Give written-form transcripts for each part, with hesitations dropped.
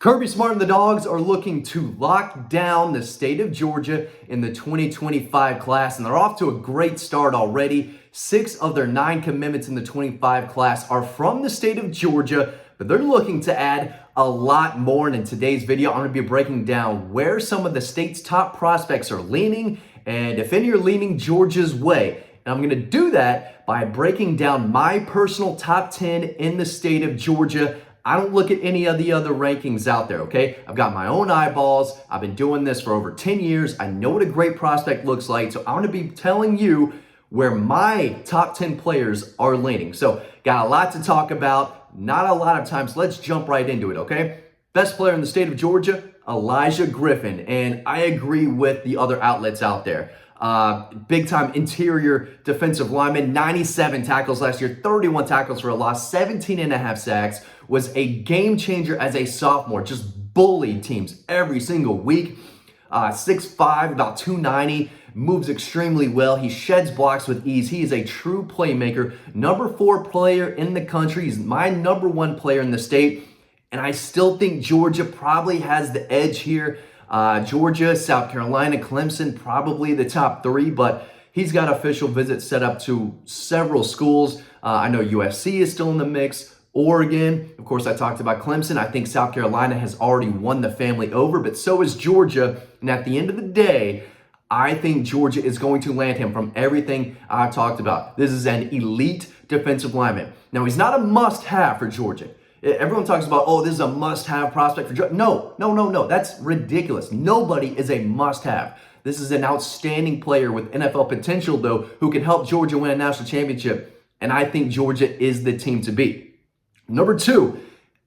Kirby Smart and the Dawgs are looking to lock down the state of Georgia in the 2025 class, and they're off to a great start already. 6 of their 9 commitments in the 25 class are from the state of Georgia, but they're looking to add a lot more. And in today's video, I'm going to be breaking down where some of the state's top prospects are leaning, and if any are leaning Georgia's way. And I'm going to do that by breaking down my personal top 10 in the state of Georgia. I don't look at any of the other rankings out there, okay? I've got my own eyeballs. I've been doing this for over 10 years. I know what a great prospect looks like. So I'm going to be telling you where my top 10 players are leaning. So got a lot to talk about, not a lot of time. So let's jump right into it, okay? Best player in the state of Georgia, Griffin. And I agree with the other outlets out there. Big time interior defensive lineman, 97 tackles last year, 31 tackles for a loss, 17 and a half sacks, was a game changer as a sophomore, just bullied teams every single week. 6'5", about 290, moves extremely well. He sheds blocks with ease. He is a true playmaker, number 4 player in the country. He's my number 1 player in the state, and I still think Georgia probably has the edge here. Georgia, South Carolina, Clemson, probably the top 3, but he's got official visits set up to several schools. I know USC is still in the mix. Oregon, of course, I talked about Clemson. I think South Carolina has already won the family over, but so is Georgia. And at the end of the day, I think Georgia is going to land him from everything I've talked about. This is an elite defensive lineman. Now, he's not a must-have for Georgia. Everyone talks about, oh, this is a must-have prospect for Georgia. No. That's ridiculous. Nobody is a must-have. This is an outstanding player with NFL potential, though, who can help Georgia win a national championship. And I think Georgia is the team to beat. Number 2,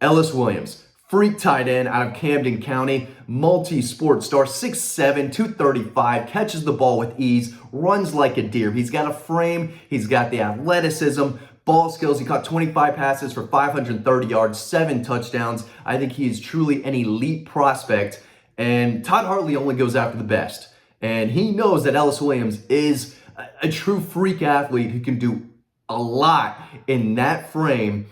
Ellis Williams. Freak tight end out of Camden County. Multi-sport star, 6'7", 235, catches the ball with ease, runs like a deer. He's got a frame. He's got the athleticism. Ball skills, he caught 25 passes for 530 yards, 7 touchdowns. I think he is truly an elite prospect. And Todd Hartley only goes after the best. And he knows that Ellis Williams is a true freak athlete who can do a lot in that frame.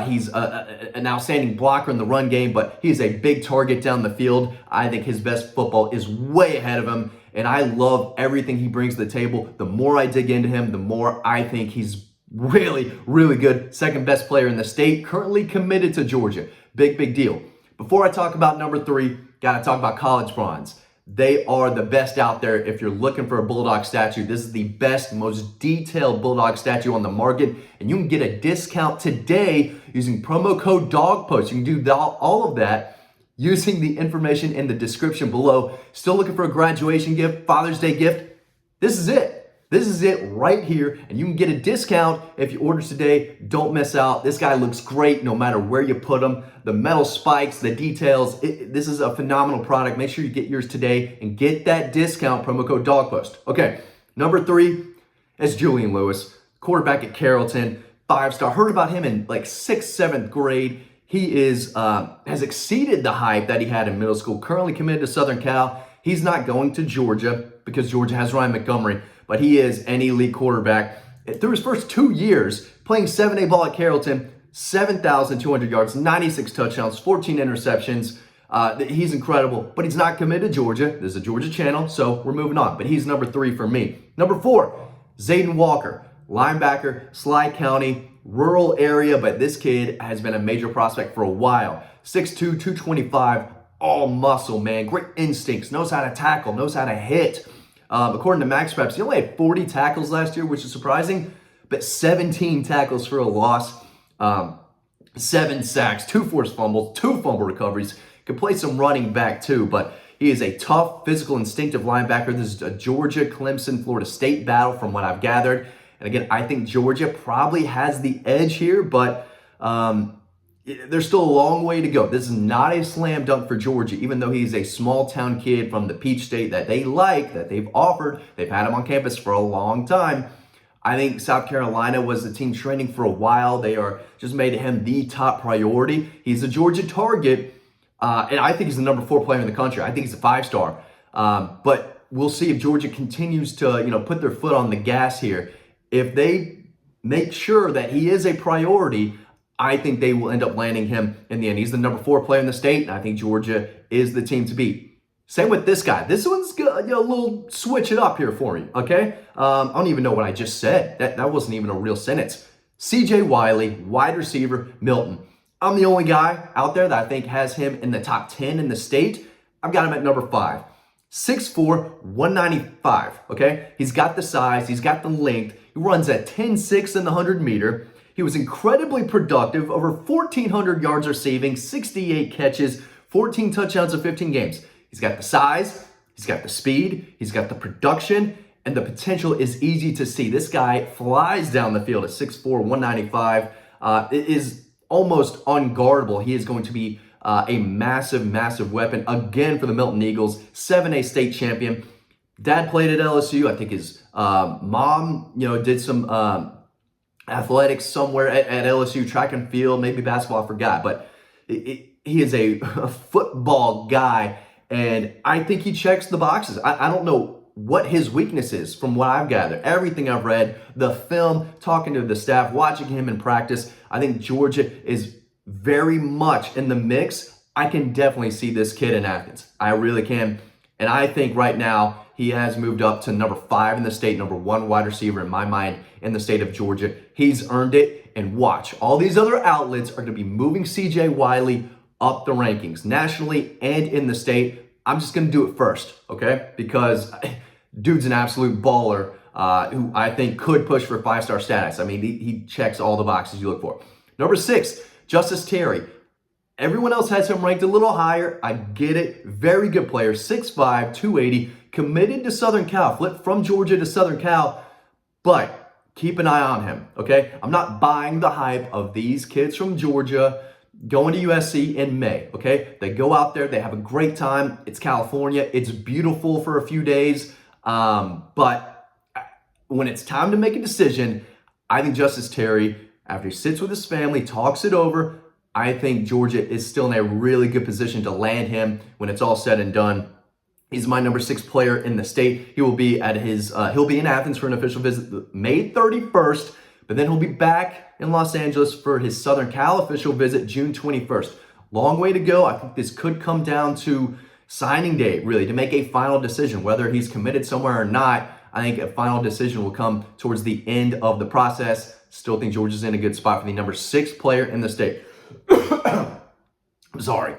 He's an outstanding blocker in the run game, but he's a big target down the field. I think his best football is way ahead of him. And I love everything he brings to the table. The more I dig into him, the more I think he's really, really good. Second best player in the state, currently committed to Georgia. Big deal. Before I talk about number 3, got to talk about college bronze. They are the best out there. If you're looking for a Bulldog statue, this is the best, most detailed Bulldog statue on the market. And you can get a discount today using promo code DOGPOST. You can do all of that using the information in the description below. Still looking for a graduation gift, Father's Day gift? This is it. This is it right here, and you can get a discount if you order today. Don't miss out. This guy looks great no matter where you put him. The metal spikes, the details. This is a phenomenal product. Make sure you get yours today and get that discount, promo code DOGPOST. Okay, number 3 is Julian Lewis, quarterback at Carrollton, 5-star. Heard about him in like 6th, 7th grade. He has exceeded the hype that he had in middle school. Currently committed to Southern Cal. He's not going to Georgia because Georgia has Ryan Montgomery, but he is an elite quarterback. Through his first 2 years, playing 7A ball at Carrollton, 7,200 yards, 96 touchdowns, 14 interceptions. He's incredible, but he's not committed to Georgia. This is a Georgia channel, so we're moving on. But he's number 3 for me. Number 4, Zaden Walker, linebacker, Sly County, rural area, but this kid has been a major prospect for a while. 6'2", 225, all muscle, man. Great instincts, knows how to tackle, knows how to hit. According to Max Preps, he only had 40 tackles last year, which is surprising, but 17 tackles for a loss, 7 sacks, 2 forced fumbles, 2 fumble recoveries. Could play some running back too, but he is a tough, physical, instinctive linebacker. This is a Georgia, Clemson, Florida State battle from what I've gathered. And again, I think Georgia probably has the edge here, but there's still a long way to go. This is not a slam dunk for Georgia, even though he's a small town kid from the Peach State that they like, that they've offered. They've had him on campus for a long time. I think South Carolina was the team training for a while. They are just made him the top priority. He's a Georgia target, and I think he's the number 4 player in the country. I think he's a 5-star. But we'll see if Georgia continues to, put their foot on the gas here. If they make sure that he is a priority, I think they will end up landing him in the end. He's the number 4 player in the state, and I think Georgia is the team to beat. Same with this guy. This one's good, a little switch it up here for me, okay? I don't even know what I just said. That wasn't even a real sentence. C.J. Wiley, wide receiver, Milton. I'm the only guy out there that I think has him in the top 10 in the state. I've got him at number 5. 6'4", 195, okay? He's got the size, he's got the length. He runs at 10.6 in the 100-meter. He was incredibly productive, over 1,400 yards receiving, 68 catches, 14 touchdowns in 15 games. He's got the size, he's got the speed, he's got the production, and the potential is easy to see. This guy flies down the field at 6'4", 195. It is almost unguardable. He is going to be a massive, massive weapon again for the Milton Eagles. 7A state champion. Dad played at LSU. I think his mom, did some athletics somewhere at LSU, track and field, maybe basketball, I forgot. But he is a football guy, and I think he checks the boxes. I don't know what his weakness is from what I've gathered. Everything I've read, the film, talking to the staff, watching him in practice, I think Georgia is very much in the mix. I can definitely see this kid in Athens. I really can. And I think right now he has moved up to number 5 in the state, number 1 wide receiver in my mind in the state of Georgia. He's earned it. And watch, all these other outlets are going to be moving C.J. Wiley up the rankings nationally and in the state. I'm just going to do it first, okay? Because dude's an absolute baller who I think could push for 5-star status. I mean, he checks all the boxes you look for. Number 6, Justice Terry. Everyone else has him ranked a little higher. I get it. Very good player. 6'5", 280. Committed to Southern Cal. Flipped from Georgia to Southern Cal. But keep an eye on him, okay? I'm not buying the hype of these kids from Georgia going to USC in May, okay? They go out there. They have a great time. It's California. It's beautiful for a few days. But when it's time to make a decision, I think Justice Terry, after he sits with his family, talks it over, I think Georgia is still in a really good position to land him when it's all said and done. He's my number 6 player in the state. He will be at he'll be in Athens for an official visit May 31st, but then he'll be back in Los Angeles for his Southern Cal official visit June 21st. Long way to go. I think this could come down to signing day, really, to make a final decision, whether he's committed somewhere or not. I think a final decision will come towards the end of the process. Still think Georgia's in a good spot for the number 6 player in the state. I'm sorry.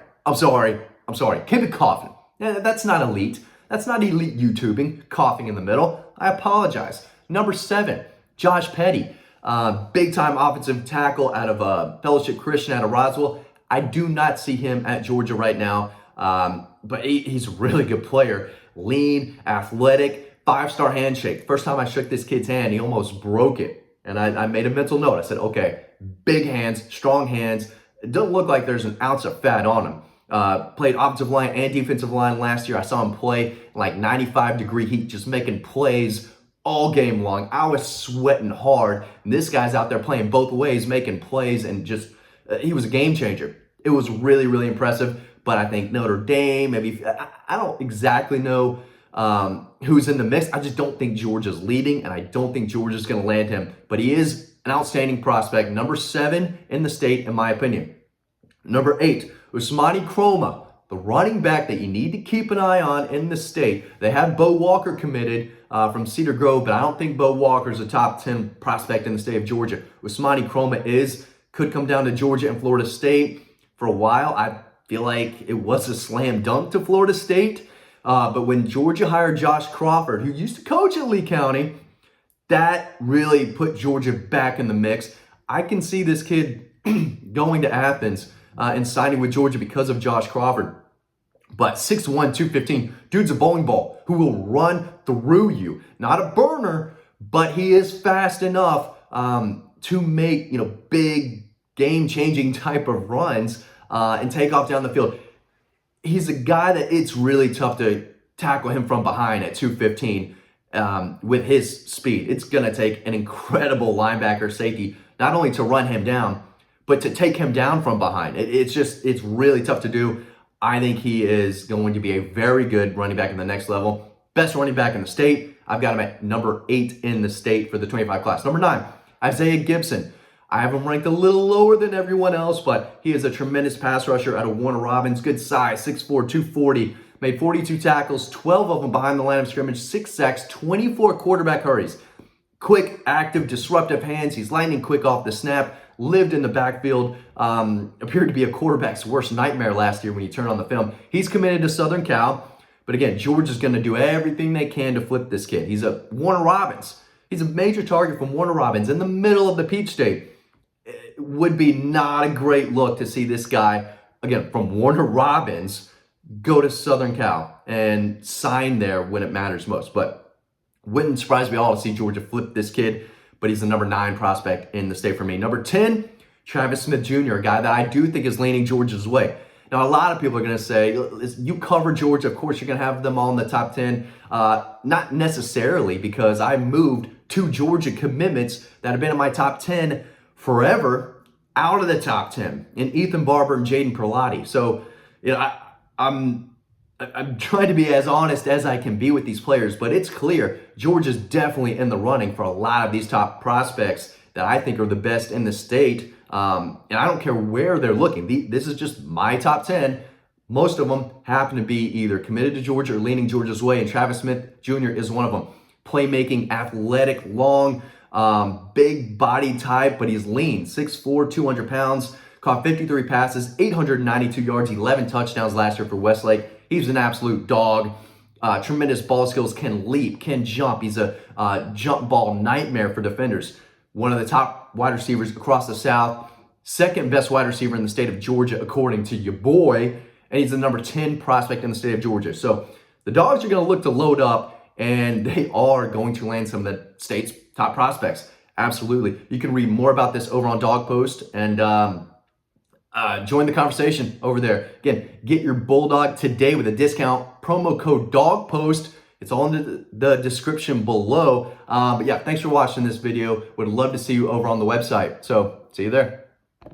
Keep it coughing. That's not elite. That's not elite YouTubing, coughing in the middle. I apologize. Number 7, Josh Petty. Big time offensive tackle out of Fellowship Christian out of Roswell. I do not see him at Georgia right now. But he's a really good player. Lean, athletic, 5-star handshake. First time I shook this kid's hand, he almost broke it. And I made a mental note. I said, okay, big hands, strong hands. It doesn't look like there's an ounce of fat on him. Played offensive line and defensive line last year. I saw him play in like 95-degree heat, just making plays all game long. I was sweating hard. And this guy's out there playing both ways, making plays, and just, he was a game changer. It was really, really impressive. But I think Notre Dame, maybe, I don't exactly know who's in the mix. I just don't think Georgia's leading, and I don't think Georgia's going to land him. But he is an outstanding prospect, number 7 in the state, in my opinion. Number 8, Usmani Chroma, the running back that you need to keep an eye on in the state. They have Bo Walker committed from Cedar Grove, but I don't think Bo Walker's a top 10 prospect in the state of Georgia. Usmani Chroma could come down to Georgia and Florida State. For a while, I feel like it was a slam dunk to Florida State. But when Georgia hired Josh Crawford, who used to coach at Lee County, that really put Georgia back in the mix. I can see this kid going to Athens and signing with Georgia because of Josh Crawford. But 6'1", 215, dude's a bowling ball who will run through you. Not a burner, but he is fast enough to make, big game-changing type of runs and take off down the field. He's a guy that it's really tough to tackle him from behind at 215 with his speed. It's going to take an incredible linebacker safety, not only to run him down, but to take him down from behind. It's really tough to do. I think he is going to be a very good running back in the next level. Best running back in the state. I've got him at number 8 in the state for the 25 class. Number 9, Isaiah Gibson. I have him ranked a little lower than everyone else, but he is a tremendous pass rusher out of Warner Robins. Good size, 6'4", 240. Made 42 tackles, 12 of them behind the line of scrimmage, 6 sacks, 24 quarterback hurries. Quick, active, disruptive hands. He's lightning quick off the snap. Lived in the backfield. Appeared to be a quarterback's worst nightmare last year when you turn on the film. He's committed to Southern Cal. But again, Georgia's going to do everything they can to flip this kid. He's a Warner Robins. He's a major target from Warner Robins in the middle of the Peach State. It would be not a great look to see this guy, again, from Warner Robins, go to Southern Cal and sign there when it matters most. But wouldn't surprise me all to see Georgia flip this kid, but he's the number 9 prospect in the state for me. Number 10, Travis Smith Jr., a guy that I do think is leaning Georgia's way. Now, a lot of people are going to say, you cover Georgia, of course you're going to have them all in the top 10. Not necessarily, because I moved 2 Georgia commitments that have been in my top 10 forever out of the top 10 in Ethan Barber and Jaden Perlotti. So, I'm trying to be as honest as I can be with these players, but it's clear Georgia's definitely in the running for a lot of these top prospects that I think are the best in the state. And I don't care where they're looking. This is just my top 10. Most of them happen to be either committed to Georgia or leaning Georgia's way, and Travis Smith Jr. is one of them. Playmaking, athletic, long, big body type, but he's lean. 6'4", 200 pounds. Caught 53 passes, 892 yards, 11 touchdowns last year for Westlake. He's an absolute dog. Tremendous ball skills, can leap, can jump. He's a jump ball nightmare for defenders. One of the top wide receivers across the South. Second best wide receiver in the state of Georgia, according to your boy. And he's the number 10 prospect in the state of Georgia. So the Dogs are going to look to load up, and they are going to land some of the state's top prospects. Absolutely. You can read more about this over on Dog Post, and join the conversation over there. Again, get your Bulldog today with a discount. Promo code DOGPOST. It's all in the description below. But yeah, thanks for watching this video. Would love to see you over on the website. So see you there.